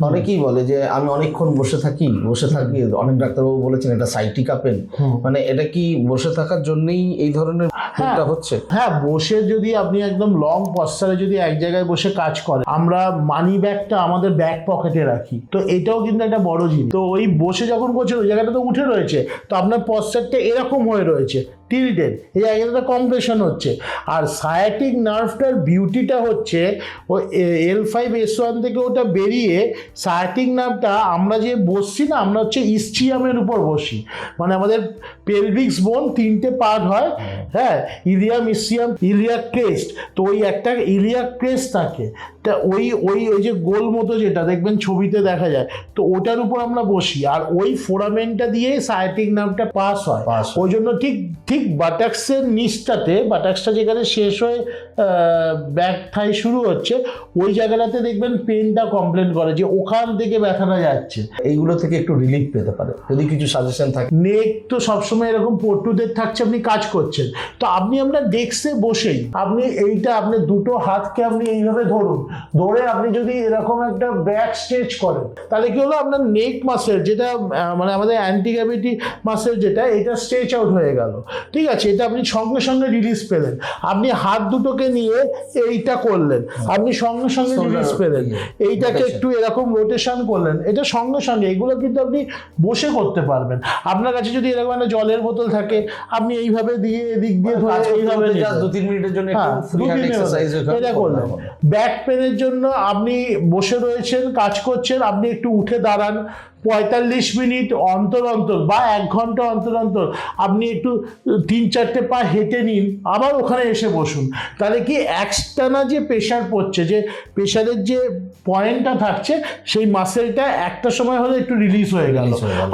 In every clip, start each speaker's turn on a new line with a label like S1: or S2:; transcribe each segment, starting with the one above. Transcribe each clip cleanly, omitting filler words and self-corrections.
S1: অনেকেই বলে যে আমি অনেকক্ষণ বসে থাকি, অনেক ডাক্তারবাবু বলেছেন এটা সাইটিকা পেন, মানে এটা কি বসে থাকার জন্যই এই ধরনের পেনটা হচ্ছে?
S2: হ্যাঁ, বসে যদি আপনি একদম লং পশ্চারে যদি এক জায়গায় বসে কাজ করেন, আমরা মানি ব্যাগটা আমাদের ব্যাক পকেটে রাখি, তো এটাও কিন্তু একটা বড় জিনিস। তো ওই বসে যখন করছেন ওই জায়গাটা তো উঠে রয়েছে, তো আপনার পশ্চারটা এরকম হয়ে রয়েছে টিল্টেড, এই জায়গাটা কম্প্রেশন হচ্ছে। আর সায়াটিক নার্ভটার বিউটিটা হচ্ছে ও L5S1 থেকে ওটা বেরিয়ে সায়াটিক নার্ভটা আমরা যে বসছি না, আমরা হচ্ছে ইসচিয়ামের উপর বসি, মানে আমাদের পেলভিক্স বোন 3টে পার্ট হয়, হ্যাঁ, ইলিয়াম, ইসচিয়াম, ইলিয়াক ক্রেস্ট। তো ওই একটা ইলিয়াক ক্রেস্ট থাকে, তা ওই ওই ওই যে গোল মতো যেটা দেখবেন ছবিতে দেখা যায়, তো ওটার উপর আমরা বসি, আর ওই ফোরামেনটা দিয়ে সায়াটিক নার্ভটা পাস হয়। ওই জন্য ঠিক ঠিক বাটাক্সের নিচটাতে, বাটাক্সটা যেখানে শেষ হয়ে ব্যাক থাই শুরু হচ্ছে, ওই জায়গাটাতে দেখবেন পেনটা কমপ্লেন করে যে ওখান থেকে ব্যথাটা যাচ্ছে।
S1: এইগুলো থেকে একটু রিলিফ পেতে পারে যদি কিছু সাজেশন থাকে।
S2: নেক তো সবসময় এরকম পট্টুদের থাকছে, আপনি কাজ করছেন, তো আপনি আপনার ডেস্কে বসেই আপনি আপনি দুটো হাতকে আপনি এইভাবে ধরুন, ধরে আপনি যদি এরকম একটা ব্যাক স্ট্রেচ করেন, তাহলে কি হলো, আপনার নেক মাসেল যেটা মানে আমাদের অ্যান্টি গ্র্যাভিটি মাসেল যেটা, এটা স্ট্রেচ আউট হয়ে গেল, ঠিক আছে, এটা আপনি সঙ্গে সঙ্গে রিলিজ পেলেন। আপনি হাত দুটোকে নিয়ে এইটা করলেন, আপনি সঙ্গে সঙ্গে রিলিজ পেলেন। এইটাকে একটু এরকম রোটেশন করলেন, এটা সঙ্গে সঙ্গে, এগুলো কিন্তু আপনি বসে করতে পারবেন। আপনার কাছে যদি এরকম একটা জলের বোতল থাকে, আপনি এইভাবে দিয়ে এদিক দিয়ে ধরে এইভাবে
S1: 2-3 মিনিটের জন্য একটু ফ্রি হ্যান্ড এক্সারসাইজ
S2: এটা করলেন। ব্যাক পেনের জন্য আপনি বসে রয়েছেন, কাজ করছেন, আপনি একটু উঠে দাঁড়ান, 45 মিনিট অন্তর অন্তর বা 1 ঘন্টা অন্তর অন্তর আপনি একটু 3-4টে পা হেঁটে নিন, আবার ওখানে এসে বসুন। তাহলে কি একটানা যে প্রেশার পড়ছে, যে প্রেশারের যে পয়েন্টটা থাকছে, সেই মাসেলটা একটা সময় হলে একটু রিলিজ হয়ে গেল।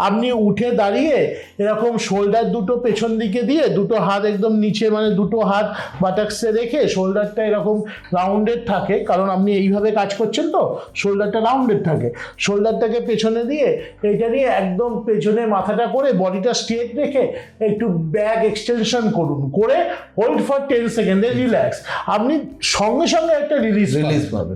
S2: আপনি উঠে দাঁড়িয়ে এরকম শোল্ডার দুটো পেছন দিকে দিয়ে, দুটো হাত একদম নিচে, মানে দুটো হাত বাটাক্সে রেখে, শোল্ডারটা এরকম রাউন্ডেড থাকে, কারণ আপনি এইভাবে কাজ করছেন, তো শোল্ডারটা রাউন্ডেড থাকে। শোল্ডারটাকে পেছনে দিয়ে, এইটা নিয়ে একদম পেছনে মাথাটা করে, বডিটা স্ট্রেট রেখে একটু ব্যাক এক্সটেনশন করুন, করে হোল্ড ফর 10 সেকেন্ড, রিল্যাক্স, আপনি সঙ্গে সঙ্গে একটা রিলিজ
S1: পাবে।